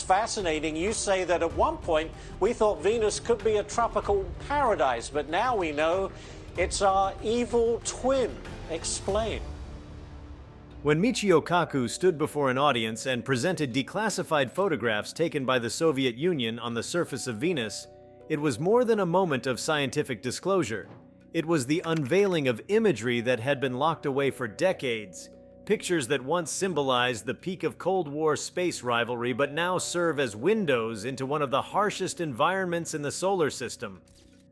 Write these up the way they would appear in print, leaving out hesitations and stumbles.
fascinating. You say that at one point we thought Venus could be a tropical paradise, but now we know it's our evil twin. Explain. When Michio Kaku stood before an audience and presented declassified photographs taken by the Soviet Union on the surface of Venus, it was more than a moment of scientific disclosure. It was the unveiling of imagery that had been locked away for decades. Pictures that once symbolized the peak of Cold War space rivalry but now serve as windows into one of the harshest environments in the solar system.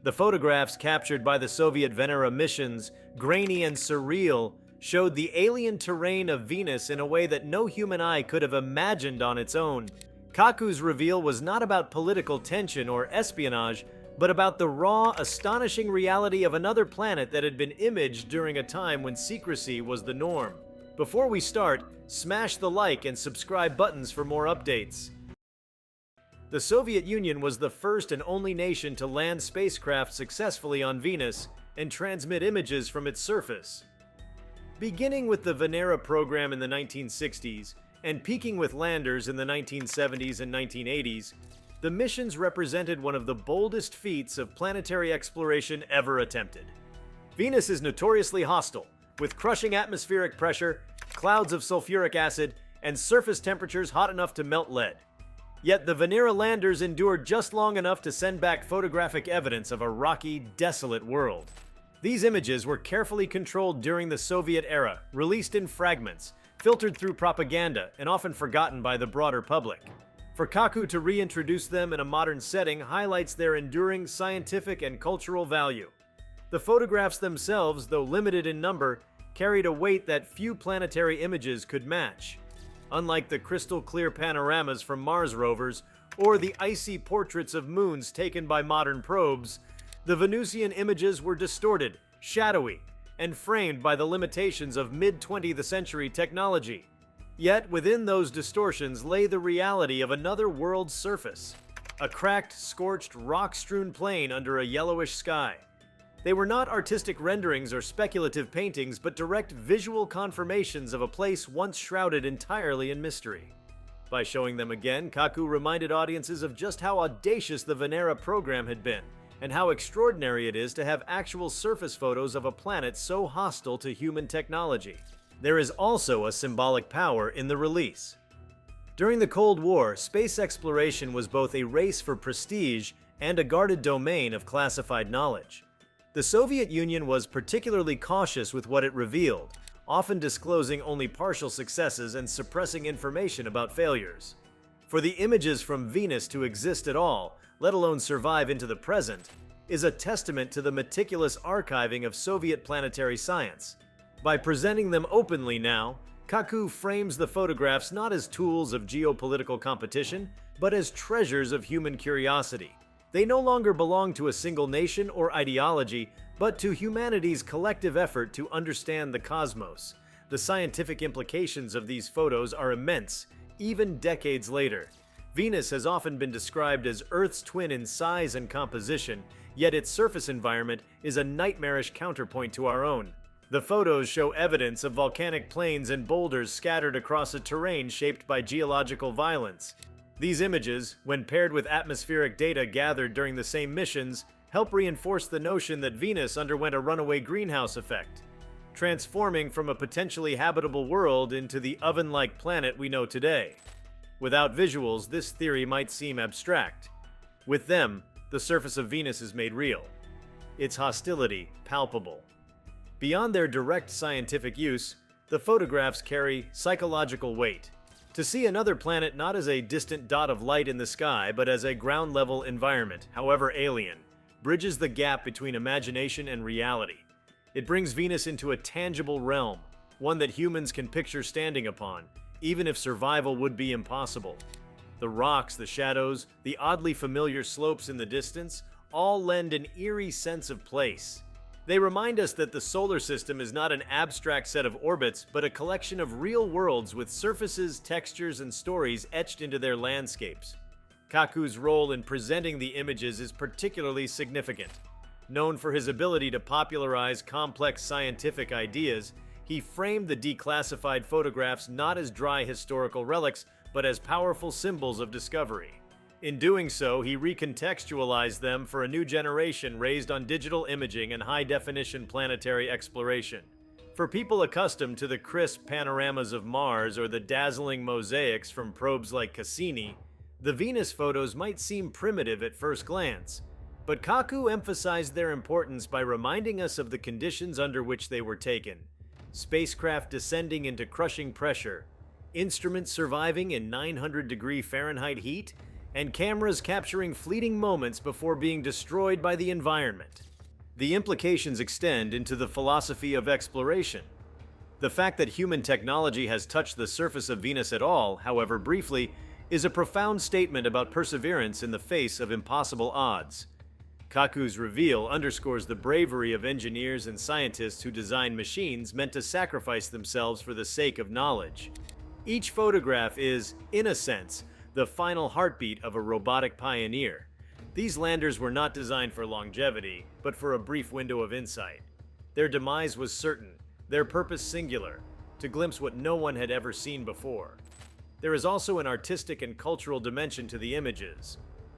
The photographs captured by the Soviet Venera missions, grainy and surreal, showed the alien terrain of Venus in a way that no human eye could have imagined on its own. Kaku's reveal was not about political tension or espionage, but about the raw, astonishing reality of another planet that had been imaged during a time when secrecy was the norm. Before we start, smash the like and subscribe buttons for more updates. The Soviet Union was the first and only nation to land spacecraft successfully on Venus and transmit images from its surface. Beginning with the Venera program in the 1960s and peaking with landers in the 1970s and 1980s, the missions represented one of the boldest feats of planetary exploration ever attempted. Venus is notoriously hostile, with crushing atmospheric pressure, clouds of sulfuric acid, and surface temperatures hot enough to melt lead. Yet the Venera landers endured just long enough to send back photographic evidence of a rocky, desolate world. These images were carefully controlled during the Soviet era, released in fragments, filtered through propaganda, and often forgotten by the broader public. For Kaku to reintroduce them in a modern setting highlights their enduring scientific and cultural value. The photographs themselves, though limited in number, carried a weight that few planetary images could match. Unlike the crystal-clear panoramas from Mars rovers or the icy portraits of moons taken by modern probes, the Venusian images were distorted, shadowy, and framed by the limitations of mid-20th century technology. Yet within those distortions lay the reality of another world's surface, a cracked, scorched, rock-strewn plain under a yellowish sky. They were not artistic renderings or speculative paintings, but direct visual confirmations of a place once shrouded entirely in mystery. By showing them again, Kaku reminded audiences of just how audacious the Venera program had been, and how extraordinary it is to have actual surface photos of a planet so hostile to human technology. There is also a symbolic power in the release. During the Cold War, space exploration was both a race for prestige and a guarded domain of classified knowledge. The Soviet Union was particularly cautious with what it revealed, often disclosing only partial successes and suppressing information about failures. For the images from Venus to exist at all, let alone survive into the present, is a testament to the meticulous archiving of Soviet planetary science. By presenting them openly now, Kaku frames the photographs not as tools of geopolitical competition, but as treasures of human curiosity. They no longer belong to a single nation or ideology, but to humanity's collective effort to understand the cosmos. The scientific implications of these photos are immense, even decades later. Venus has often been described as Earth's twin in size and composition, yet its surface environment is a nightmarish counterpoint to our own. The photos show evidence of volcanic plains and boulders scattered across a terrain shaped by geological violence. These images, when paired with atmospheric data gathered during the same missions, help reinforce the notion that Venus underwent a runaway greenhouse effect, transforming from a potentially habitable world into the oven-like planet we know today. Without visuals, this theory might seem abstract. With them, the surface of Venus is made real, its hostility palpable. Beyond their direct scientific use, the photographs carry psychological weight. To see another planet not as a distant dot of light in the sky, but as a ground-level environment, however alien, bridges the gap between imagination and reality. It brings Venus into a tangible realm, one that humans can picture standing upon, even if survival would be impossible. The rocks, the shadows, the oddly familiar slopes in the distance, all lend an eerie sense of place. They remind us that the solar system is not an abstract set of orbits, but a collection of real worlds with surfaces, textures, and stories etched into their landscapes. Kaku's role in presenting the images is particularly significant. Known for his ability to popularize complex scientific ideas, he framed the declassified photographs not as dry historical relics, but as powerful symbols of discovery. In doing so, he recontextualized them for a new generation raised on digital imaging and high-definition planetary exploration. For people accustomed to the crisp panoramas of Mars or the dazzling mosaics from probes like Cassini, the Venus photos might seem primitive at first glance, but Kaku emphasized their importance by reminding us of the conditions under which they were taken. Spacecraft descending into crushing pressure, instruments surviving in 900-degree Fahrenheit heat, and cameras capturing fleeting moments before being destroyed by the environment. The implications extend into the philosophy of exploration. The fact that human technology has touched the surface of Venus at all, however briefly, is a profound statement about perseverance in the face of impossible odds. Kaku's reveal underscores the bravery of engineers and scientists who design machines meant to sacrifice themselves for the sake of knowledge. Each photograph is, in a sense, the final heartbeat of a robotic pioneer. These landers were not designed for longevity, but for a brief window of insight. Their demise was certain, their purpose singular, to glimpse what no one had ever seen before. There is also an artistic and cultural dimension to the images.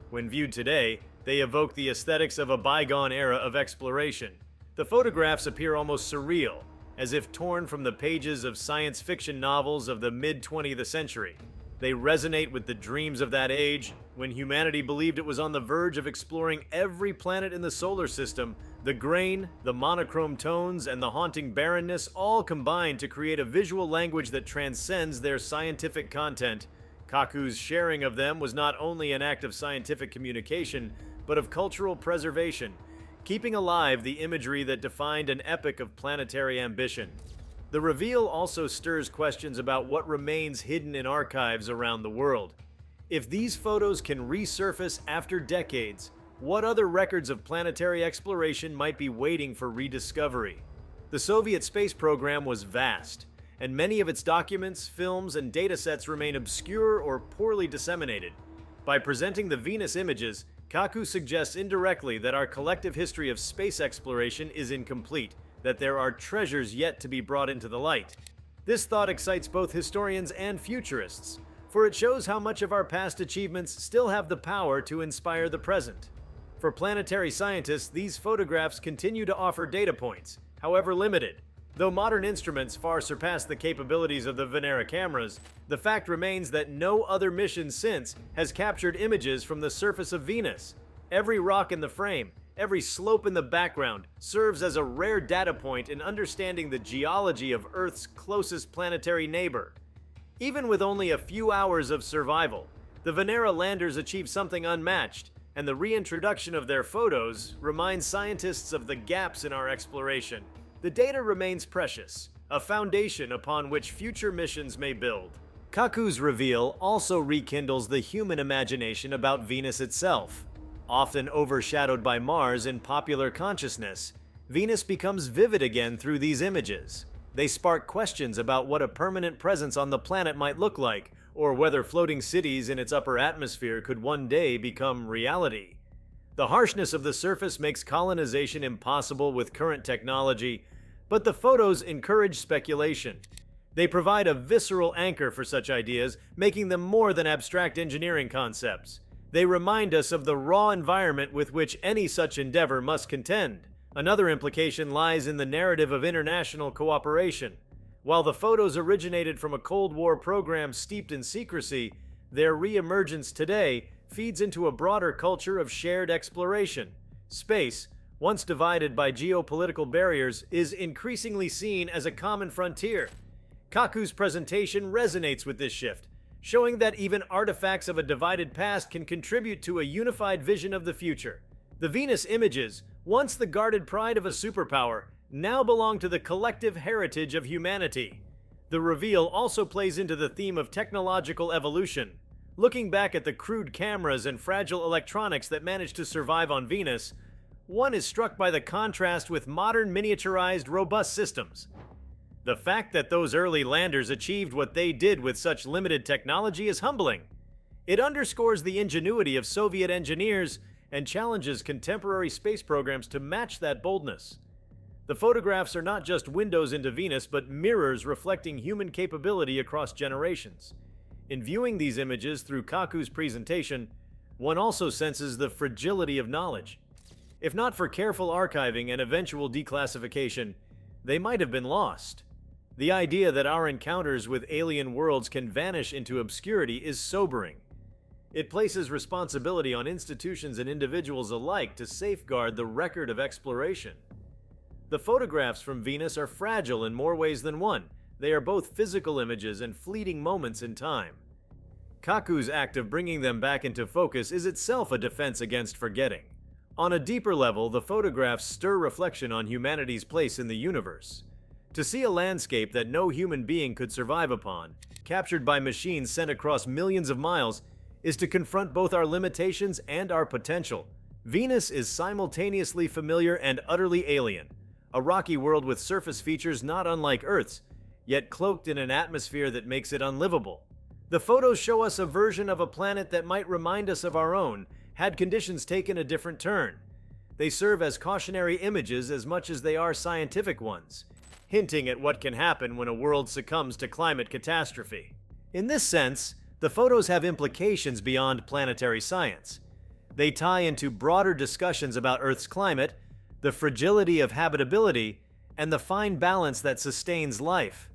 When viewed today, they evoke the aesthetics of a bygone era of exploration. The photographs appear almost surreal, as if torn from the pages of science fiction novels of the mid-20th century. They resonate with the dreams of that age, when humanity believed it was on the verge of exploring every planet in the solar system. The grain, the monochrome tones, and the haunting barrenness all combine to create a visual language that transcends their scientific content. Kaku's sharing of them was not only an act of scientific communication, but of cultural preservation, keeping alive the imagery that defined an epoch of planetary ambition. The reveal also stirs questions about what remains hidden in archives around the world. If these photos can resurface after decades, what other records of planetary exploration might be waiting for rediscovery? The Soviet space program was vast, and many of its documents, films, and datasets remain obscure or poorly disseminated. By presenting the Venus images, Kaku suggests indirectly that our collective history of space exploration is incomplete, that there are treasures yet to be brought into the light. This thought excites both historians and futurists, for it shows how much of our past achievements still have the power to inspire the present. For planetary scientists, these photographs continue to offer data points, however limited. Though modern instruments far surpass the capabilities of the Venera cameras, the fact remains that no other mission since has captured images from the surface of Venus. Every rock in the frame, every slope in the background serves as a rare data point in understanding the geology of Earth's closest planetary neighbor. Even with only a few hours of survival, the Venera landers achieved something unmatched, and the reintroduction of their photos reminds scientists of the gaps in our exploration. The data remains precious, a foundation upon which future missions may build. Kaku's reveal also rekindles the human imagination about Venus itself. Often overshadowed by Mars in popular consciousness, Venus becomes vivid again through these images. They spark questions about what a permanent presence on the planet might look like, or whether floating cities in its upper atmosphere could one day become reality. The harshness of the surface makes colonization impossible with current technology, but the photos encourage speculation. They provide a visceral anchor for such ideas, making them more than abstract engineering concepts. They remind us of the raw environment with which any such endeavor must contend. Another implication lies in the narrative of international cooperation. While the photos originated from a Cold War program steeped in secrecy, their re-emergence today feeds into a broader culture of shared exploration. Space, once divided by geopolitical barriers, is increasingly seen as a common frontier. Kaku's presentation resonates with this shift, showing that even artifacts of a divided past can contribute to a unified vision of the future. The Venus images, once the guarded pride of a superpower, now belong to the collective heritage of humanity. The reveal also plays into the theme of technological evolution. Looking back at the crude cameras and fragile electronics that managed to survive on Venus, one is struck by the contrast with modern miniaturized, robust systems. The fact that those early landers achieved what they did with such limited technology is humbling. It underscores the ingenuity of Soviet engineers and challenges contemporary space programs to match that boldness. The photographs are not just windows into Venus, but mirrors reflecting human capability across generations. In viewing these images through Kaku's presentation, one also senses the fragility of knowledge. If not for careful archiving and eventual declassification, they might have been lost. The idea that our encounters with alien worlds can vanish into obscurity is sobering. It places responsibility on institutions and individuals alike to safeguard the record of exploration. The photographs from Venus are fragile in more ways than one. They are both physical images and fleeting moments in time. Kaku's act of bringing them back into focus is itself a defense against forgetting. On a deeper level, the photographs stir reflection on humanity's place in the universe. To see a landscape that no human being could survive upon, captured by machines sent across millions of miles, is to confront both our limitations and our potential. Venus is simultaneously familiar and utterly alien, a rocky world with surface features not unlike Earth's, yet cloaked in an atmosphere that makes it unlivable. The photos show us a version of a planet that might remind us of our own, had conditions taken a different turn. They serve as cautionary images as much as they are scientific ones, hinting at what can happen when a world succumbs to climate catastrophe. In this sense, the photos have implications beyond planetary science. They tie into broader discussions about Earth's climate, the fragility of habitability, and the fine balance that sustains life.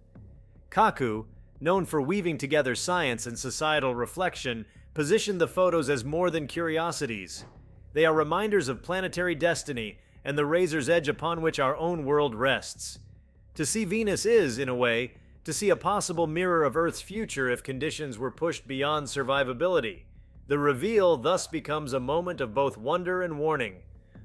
Kaku, known for weaving together science and societal reflection, positioned the photos as more than curiosities. They are reminders of planetary destiny and the razor's edge upon which our own world rests. To see Venus is, in a way, to see a possible mirror of Earth's future if conditions were pushed beyond survivability. The reveal thus becomes a moment of both wonder and warning.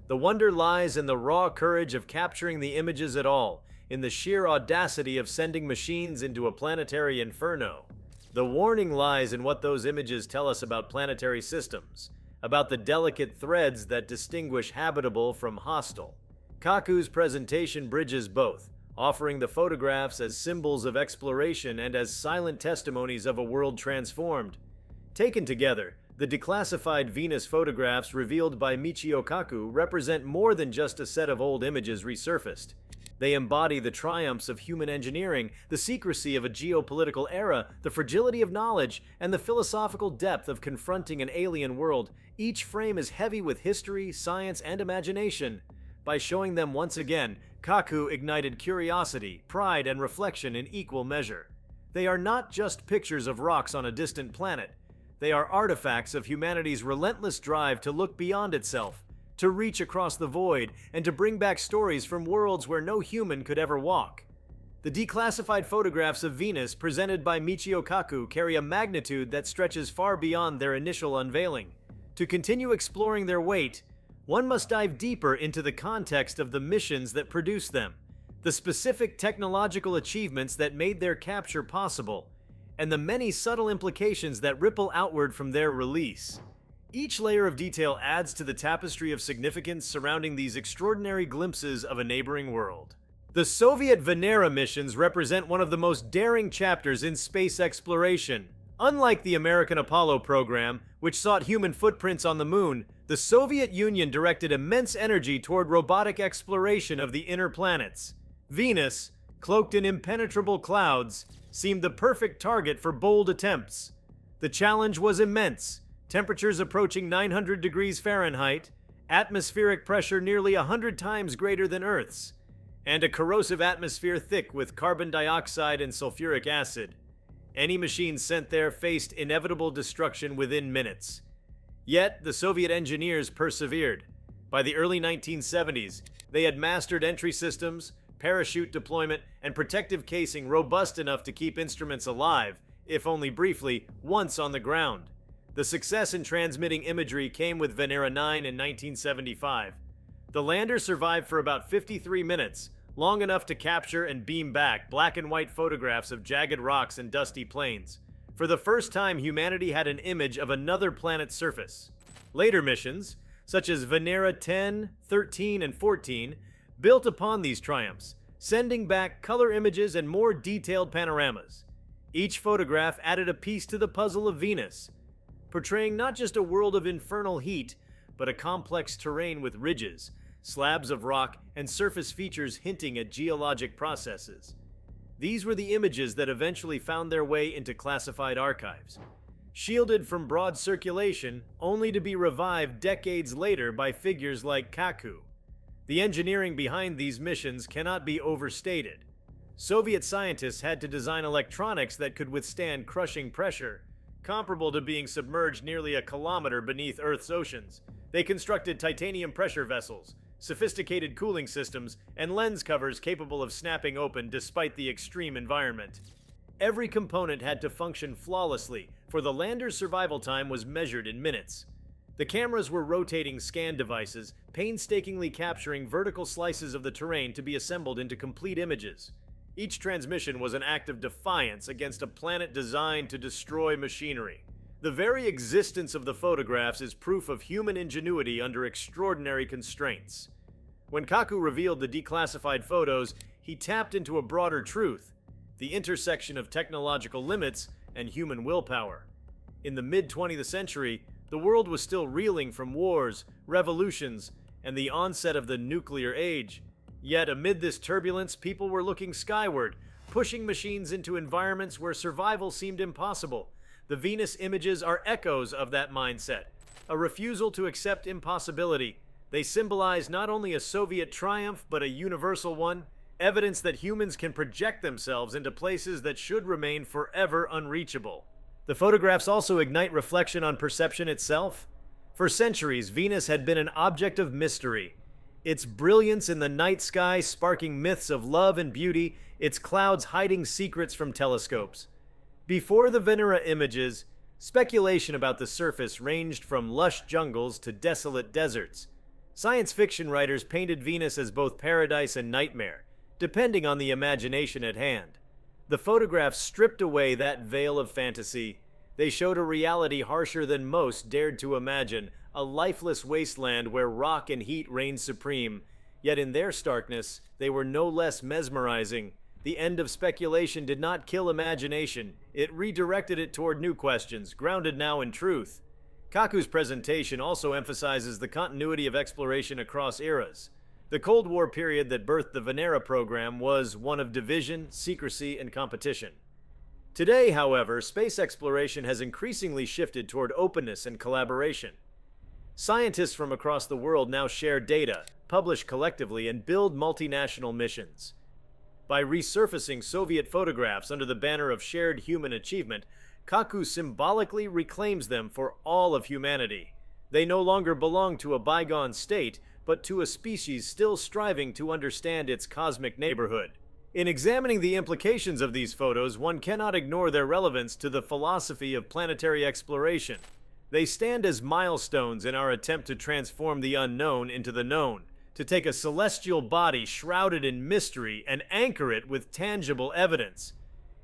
The wonder lies in the raw courage of capturing the images at all, in the sheer audacity of sending machines into a planetary inferno. The warning lies in what those images tell us about planetary systems, about the delicate threads that distinguish habitable from hostile. Kaku's presentation bridges both, offering the photographs as symbols of exploration and as silent testimonies of a world transformed. Taken together, the declassified Venus photographs revealed by Michio Kaku represent more than just a set of old images resurfaced. They embody the triumphs of human engineering, the secrecy of a geopolitical era, the fragility of knowledge, and the philosophical depth of confronting an alien world. Each frame is heavy with history, science, and imagination. By showing them once again, Kaku ignited curiosity, pride, and reflection in equal measure. They are not just pictures of rocks on a distant planet. They are artifacts of humanity's relentless drive to look beyond itself, to reach across the void, and to bring back stories from worlds where no human could ever walk. The declassified photographs of Venus presented by Michio Kaku carry a magnitude that stretches far beyond their initial unveiling. To continue exploring their weight, one must dive deeper into the context of the missions that produced them, the specific technological achievements that made their capture possible, and the many subtle implications that ripple outward from their release. Each layer of detail adds to the tapestry of significance surrounding these extraordinary glimpses of a neighboring world. The Soviet Venera missions represent one of the most daring chapters in space exploration. Unlike the American Apollo program, which sought human footprints on the moon, the Soviet Union directed immense energy toward robotic exploration of the inner planets. Venus, cloaked in impenetrable clouds, seemed the perfect target for bold attempts. The challenge was immense. Temperatures approaching 900 degrees Fahrenheit, atmospheric pressure nearly 100 times greater than Earth's, and a corrosive atmosphere thick with carbon dioxide and sulfuric acid. Any machine sent there faced inevitable destruction within minutes. Yet, the Soviet engineers persevered. By the early 1970s, they had mastered entry systems, parachute deployment, and protective casing robust enough to keep instruments alive, if only briefly, once on the ground. The success in transmitting imagery came with Venera 9 in 1975. The lander survived for about 53 minutes, long enough to capture and beam back black and white photographs of jagged rocks and dusty plains. For the first time, humanity had an image of another planet's surface. Later missions, such as Venera 10, 13, and 14, built upon these triumphs, sending back color images and more detailed panoramas. Each photograph added a piece to the puzzle of Venus, portraying not just a world of infernal heat, but a complex terrain with ridges, slabs of rock, and surface features hinting at geologic processes. These were the images that eventually found their way into classified archives, shielded from broad circulation only to be revived decades later by figures like Kaku. The engineering behind these missions cannot be overstated. Soviet scientists had to design electronics that could withstand crushing pressure, comparable to being submerged nearly a kilometer beneath Earth's oceans. They constructed titanium pressure vessels, sophisticated cooling systems, and lens covers capable of snapping open despite the extreme environment. Every component had to function flawlessly, for the lander's survival time was measured in minutes. The cameras were rotating scan devices, painstakingly capturing vertical slices of the terrain to be assembled into complete images. Each transmission was an act of defiance against a planet designed to destroy machinery. The very existence of the photographs is proof of human ingenuity under extraordinary constraints. When Kaku revealed the declassified photos, he tapped into a broader truth: the intersection of technological limits and human willpower. In the mid-20th century, the world was still reeling from wars, revolutions, and the onset of the nuclear age. Yet amid this turbulence, people were looking skyward, pushing machines into environments where survival seemed impossible. The Venus images are echoes of that mindset, a refusal to accept impossibility. They symbolize not only a Soviet triumph, but a universal one, evidence that humans can project themselves into places that should remain forever unreachable. The photographs also ignite reflection on perception itself. For centuries, Venus had been an object of mystery. Its brilliance in the night sky sparking myths of love and beauty, its clouds hiding secrets from telescopes. Before the Venera images, speculation about the surface ranged from lush jungles to desolate deserts. Science fiction writers painted Venus as both paradise and nightmare, depending on the imagination at hand. The photographs stripped away that veil of fantasy. They showed a reality harsher than most dared to imagine, a lifeless wasteland where rock and heat reigned supreme. Yet in their starkness, they were no less mesmerizing. The end of speculation did not kill imagination. It redirected it toward new questions, grounded now in truth. Kaku's presentation also emphasizes the continuity of exploration across eras. The Cold War period that birthed the Venera program was one of division, secrecy, and competition. Today, however, space exploration has increasingly shifted toward openness and collaboration. Scientists from across the world now share data, publish collectively, and build multinational missions. By resurfacing Soviet photographs under the banner of shared human achievement, Kaku symbolically reclaims them for all of humanity. They no longer belong to a bygone state, but to a species still striving to understand its cosmic neighborhood. In examining the implications of these photos, one cannot ignore their relevance to the philosophy of planetary exploration. They stand as milestones in our attempt to transform the unknown into the known, to take a celestial body shrouded in mystery and anchor it with tangible evidence.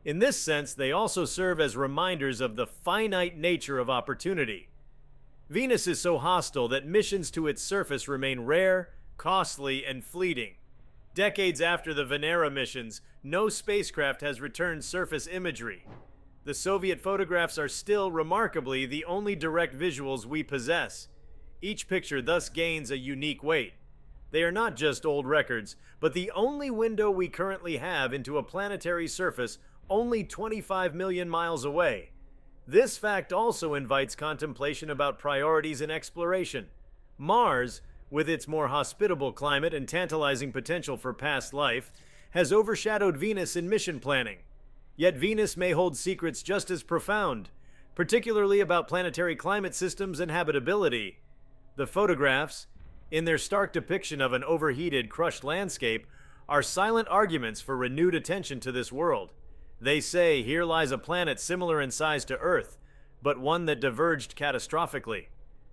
In this sense, they also serve as reminders of the finite nature of opportunity. Venus is so hostile that missions to its surface remain rare, costly, and fleeting. Decades after the Venera missions, no spacecraft has returned surface imagery. The Soviet photographs are still, remarkably, the only direct visuals we possess. Each picture thus gains a unique weight. They are not just old records, but the only window we currently have into a planetary surface only 25 million miles away. This fact also invites contemplation about priorities in exploration. Mars, with its more hospitable climate and tantalizing potential for past life, has overshadowed Venus in mission planning. Yet Venus may hold secrets just as profound, particularly about planetary climate systems and habitability. The photographs, in their stark depiction of an overheated, crushed landscape, are silent arguments for renewed attention to this world. They say here lies a planet similar in size to Earth, but one that diverged catastrophically.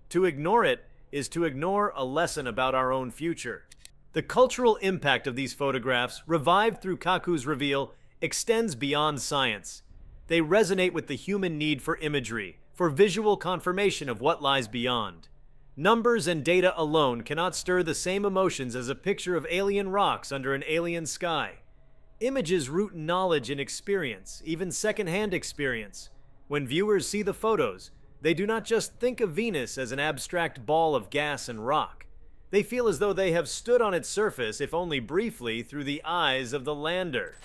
To ignore it is to ignore a lesson about our own future. The cultural impact of these photographs, revived through Kaku's reveal, extends beyond science. They resonate with the human need for imagery, for visual confirmation of what lies beyond. Numbers and data alone cannot stir the same emotions as a picture of alien rocks under an alien sky. Images root knowledge in experience, even secondhand experience. When viewers see the photos, they do not just think of Venus as an abstract ball of gas and rock. They feel as though they have stood on its surface, if only briefly, through the eyes of the lander.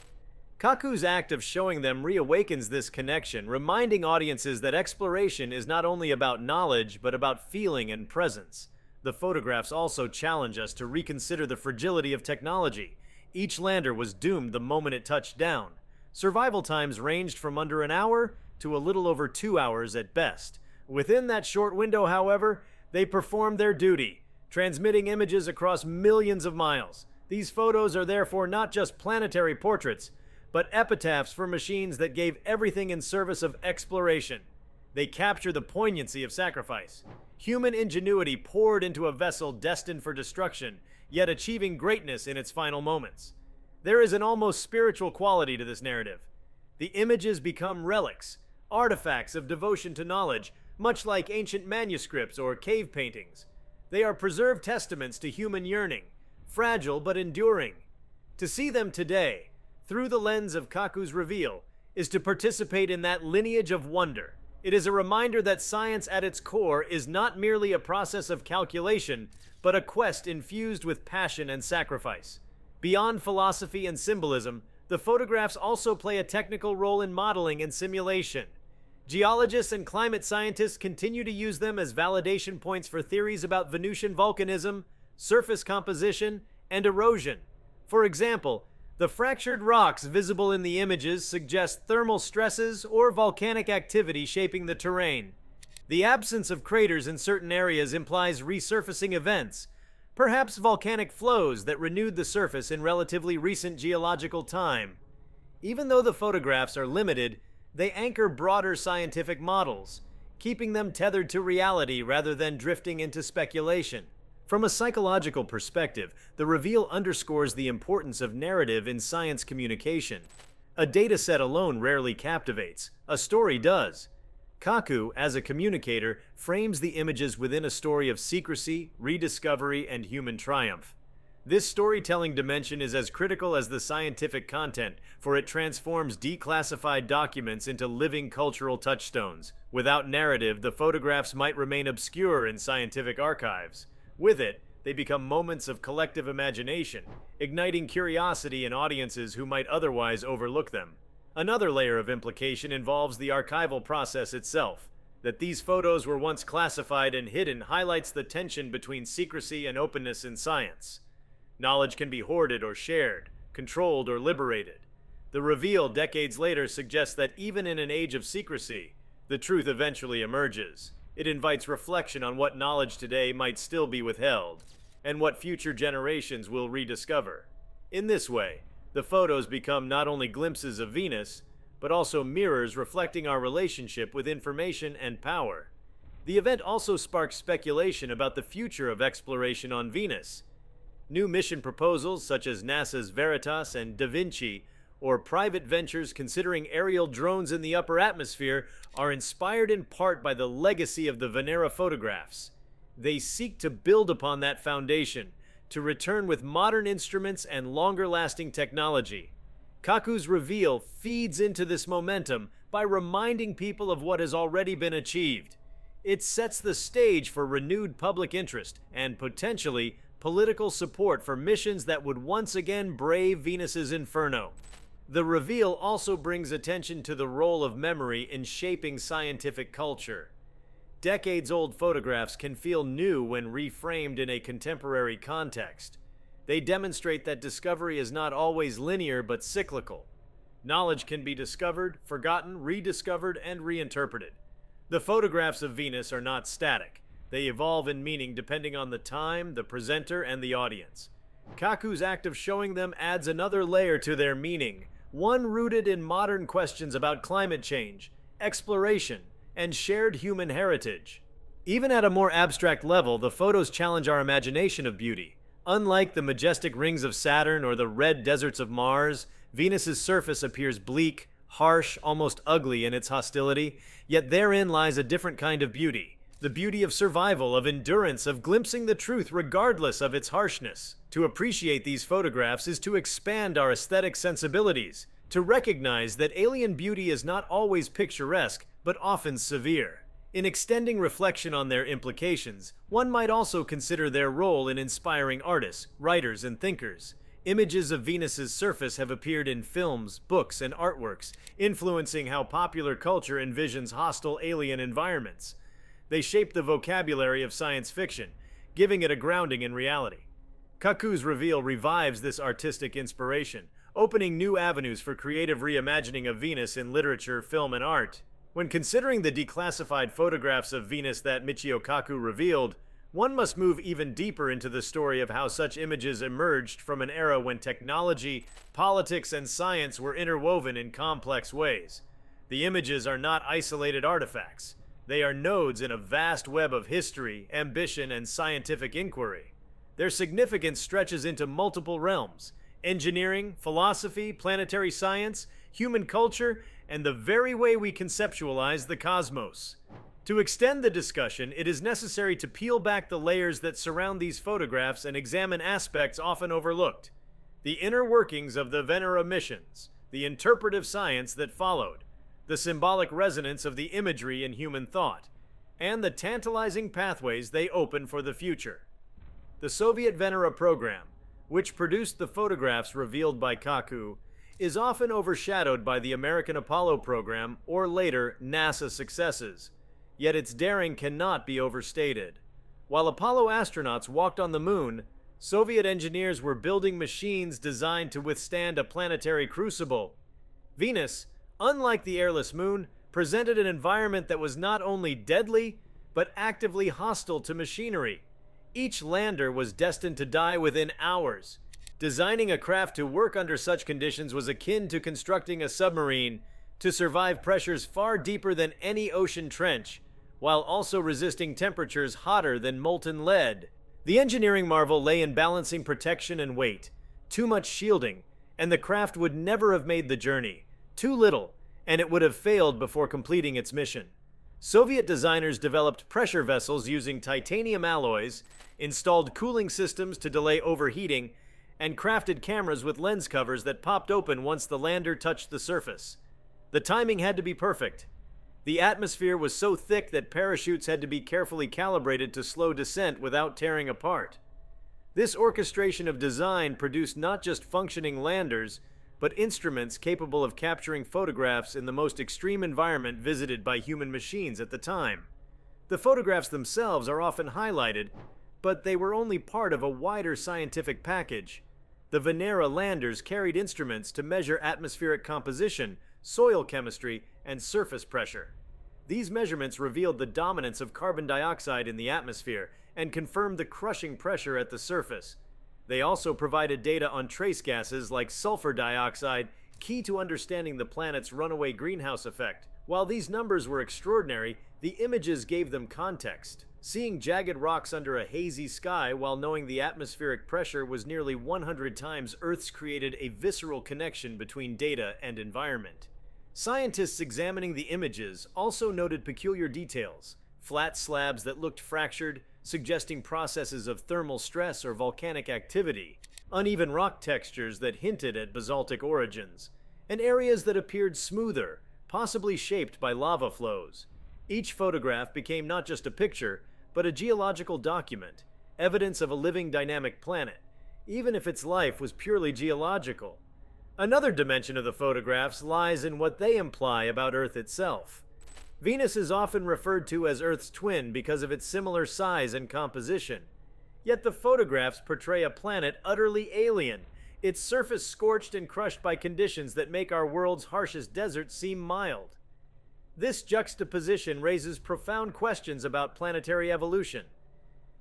Kaku's act of showing them reawakens this connection, reminding audiences that exploration is not only about knowledge, but about feeling and presence. The photographs also challenge us to reconsider the fragility of technology. Each lander was doomed the moment it touched down. Survival times ranged from under an hour to a little over 2 hours at best. Within that short window, however, they performed their duty, transmitting images across millions of miles. These photos are therefore not just planetary portraits, but epitaphs for machines that gave everything in service of exploration. They capture the poignancy of sacrifice. Human ingenuity poured into a vessel destined for destruction, yet achieving greatness in its final moments. There is an almost spiritual quality to this narrative. The images become relics, artifacts of devotion to knowledge, much like ancient manuscripts or cave paintings. They are preserved testaments to human yearning, fragile but enduring. To see them today, through the lens of Kaku's reveal, is to participate in that lineage of wonder. It is a reminder that science at its core is not merely a process of calculation, but a quest infused with passion and sacrifice. Beyond philosophy and symbolism, the photographs also play a technical role in modeling and simulation. Geologists and climate scientists continue to use them as validation points for theories about Venusian volcanism, surface composition, and erosion. For example, the fractured rocks visible in the images suggest thermal stresses or volcanic activity shaping the terrain. The absence of craters in certain areas implies resurfacing events, perhaps volcanic flows that renewed the surface in relatively recent geological time. Even though the photographs are limited, they anchor broader scientific models, keeping them tethered to reality rather than drifting into speculation. From a psychological perspective, the reveal underscores the importance of narrative in science communication. A dataset alone rarely captivates. A story does. Kaku, as a communicator, frames the images within a story of secrecy, rediscovery, and human triumph. This storytelling dimension is as critical as the scientific content, for it transforms declassified documents into living cultural touchstones. Without narrative, the photographs might remain obscure in scientific archives. With it, they become moments of collective imagination, igniting curiosity in audiences who might otherwise overlook them. Another layer of implication involves the archival process itself. That these photos were once classified and hidden highlights the tension between secrecy and openness in science. Knowledge can be hoarded or shared, controlled or liberated. The reveal decades later suggests that even in an age of secrecy, the truth eventually emerges. It invites reflection on what knowledge today might still be withheld, and what future generations will rediscover. In this way, the photos become not only glimpses of Venus, but also mirrors reflecting our relationship with information and power. The event also sparks speculation about the future of exploration on Venus. New mission proposals such as NASA's Veritas and Da Vinci, or private ventures considering aerial drones in the upper atmosphere, are inspired in part by the legacy of the Venera photographs. They seek to build upon that foundation, to return with modern instruments and longer-lasting technology. Kaku's reveal feeds into this momentum by reminding people of what has already been achieved. It sets the stage for renewed public interest and, potentially, political support for missions that would once again brave Venus's inferno. The reveal also brings attention to the role of memory in shaping scientific culture. Decades-old photographs can feel new when reframed in a contemporary context. They demonstrate that discovery is not always linear but cyclical. Knowledge can be discovered, forgotten, rediscovered, and reinterpreted. The photographs of Venus are not static. They evolve in meaning depending on the time, the presenter, and the audience. Kaku's act of showing them adds another layer to their meaning, one rooted in modern questions about climate change, exploration, and shared human heritage. Even at a more abstract level, the photos challenge our imagination of beauty. Unlike the majestic rings of Saturn or the red deserts of Mars, Venus's surface appears bleak, harsh, almost ugly in its hostility, yet therein lies a different kind of beauty. The beauty of survival, of endurance, of glimpsing the truth regardless of its harshness. To appreciate these photographs is to expand our aesthetic sensibilities, to recognize that alien beauty is not always picturesque, but often severe. In extending reflection on their implications, one might also consider their role in inspiring artists, writers, and thinkers. Images of Venus's surface have appeared in films, books, and artworks, influencing how popular culture envisions hostile alien environments. They shape the vocabulary of science fiction, giving it a grounding in reality. Kaku's reveal revives this artistic inspiration, opening new avenues for creative reimagining of Venus in literature, film, and art. When considering the declassified photographs of Venus that Michio Kaku revealed, one must move even deeper into the story of how such images emerged from an era when technology, politics, and science were interwoven in complex ways. The images are not isolated artifacts. They are nodes in a vast web of history, ambition, and scientific inquiry. Their significance stretches into multiple realms: engineering, philosophy, planetary science, human culture, and the very way we conceptualize the cosmos. To extend the discussion, it is necessary to peel back the layers that surround these photographs and examine aspects often overlooked. The inner workings of the Venera missions, the interpretive science that followed, the symbolic resonance of the imagery in human thought, and the tantalizing pathways they open for the future. The Soviet Venera program, which produced the photographs revealed by Kaku, is often overshadowed by the American Apollo program or later NASA successes. Yet its daring cannot be overstated. While Apollo astronauts walked on the moon, Soviet engineers were building machines designed to withstand a planetary crucible. Venus, unlike the airless moon, presented an environment that was not only deadly, but actively hostile to machinery. Each lander was destined to die within hours. Designing a craft to work under such conditions was akin to constructing a submarine to survive pressures far deeper than any ocean trench, while also resisting temperatures hotter than molten lead. The engineering marvel lay in balancing protection and weight. Too much shielding, and the craft would never have made the journey. Too little, and it would have failed before completing its mission. Soviet designers developed pressure vessels using titanium alloys, installed cooling systems to delay overheating, and crafted cameras with lens covers that popped open once the lander touched the surface. The timing had to be perfect. The atmosphere was so thick that parachutes had to be carefully calibrated to slow descent without tearing apart. This orchestration of design produced not just functioning landers, but instruments capable of capturing photographs in the most extreme environment visited by human machines at the time. The photographs themselves are often highlighted, but they were only part of a wider scientific package. The Venera landers carried instruments to measure atmospheric composition, soil chemistry, and surface pressure. These measurements revealed the dominance of carbon dioxide in the atmosphere and confirmed the crushing pressure at the surface. They also provided data on trace gases like sulfur dioxide, key to understanding the planet's runaway greenhouse effect. While these numbers were extraordinary, the images gave them context. Seeing jagged rocks under a hazy sky while knowing the atmospheric pressure was nearly 100 times Earth's created a visceral connection between data and environment. Scientists examining the images also noted peculiar details: flat slabs that looked fractured, suggesting processes of thermal stress or volcanic activity, uneven rock textures that hinted at basaltic origins, and areas that appeared smoother, possibly shaped by lava flows. Each photograph became not just a picture, but a geological document, evidence of a living dynamic planet, even if its life was purely geological. Another dimension of the photographs lies in what they imply about Earth itself. Venus is often referred to as Earth's twin because of its similar size and composition. Yet the photographs portray a planet utterly alien, its surface scorched and crushed by conditions that make our world's harshest deserts seem mild. This juxtaposition raises profound questions about planetary evolution.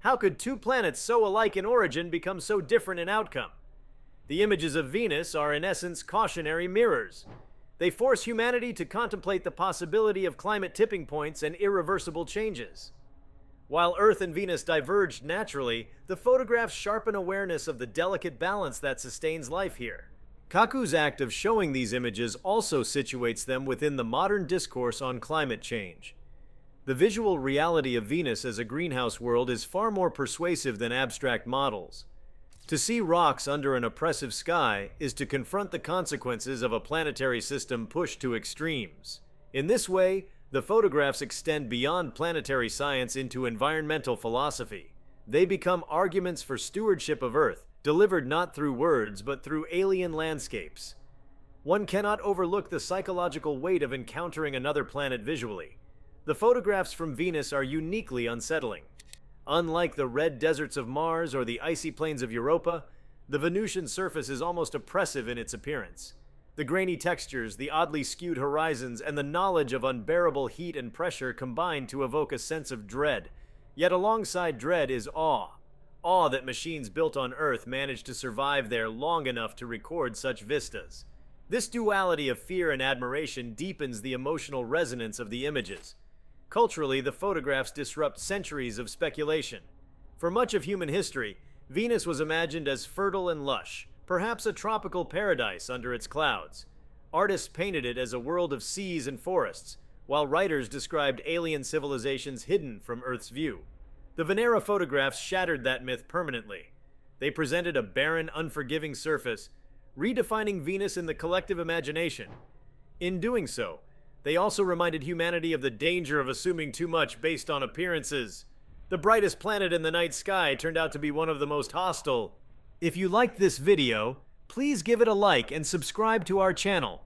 How could two planets so alike in origin become so different in outcome? The images of Venus are in essence cautionary mirrors. They force humanity to contemplate the possibility of climate tipping points and irreversible changes. While Earth and Venus diverged naturally, the photographs sharpen awareness of the delicate balance that sustains life here. Kaku's act of showing these images also situates them within the modern discourse on climate change. The visual reality of Venus as a greenhouse world is far more persuasive than abstract models. To see rocks under an oppressive sky is to confront the consequences of a planetary system pushed to extremes. In this way, the photographs extend beyond planetary science into environmental philosophy. They become arguments for stewardship of Earth, delivered not through words but through alien landscapes. One cannot overlook the psychological weight of encountering another planet visually. The photographs from Venus are uniquely unsettling. Unlike the red deserts of Mars or the icy plains of Europa, the Venusian surface is almost oppressive in its appearance. The grainy textures, the oddly skewed horizons, and the knowledge of unbearable heat and pressure combine to evoke a sense of dread. Yet alongside dread is awe. Awe that machines built on Earth managed to survive there long enough to record such vistas. This duality of fear and admiration deepens the emotional resonance of the images. Culturally, the photographs disrupt centuries of speculation. For much of human history, Venus was imagined as fertile and lush, perhaps a tropical paradise under its clouds. Artists painted it as a world of seas and forests, while writers described alien civilizations hidden from Earth's view. The Venera photographs shattered that myth permanently. They presented a barren, unforgiving surface, redefining Venus in the collective imagination. In doing so, they also reminded humanity of the danger of assuming too much based on appearances. The brightest planet in the night sky turned out to be one of the most hostile. If you liked this video, please give it a like and subscribe to our channel.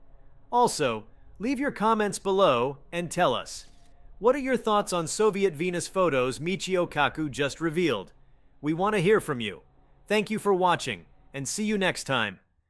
Also, leave your comments below and tell us, what are your thoughts on Soviet Venus photos Michio Kaku just revealed? We want to hear from you. Thank you for watching, and see you next time.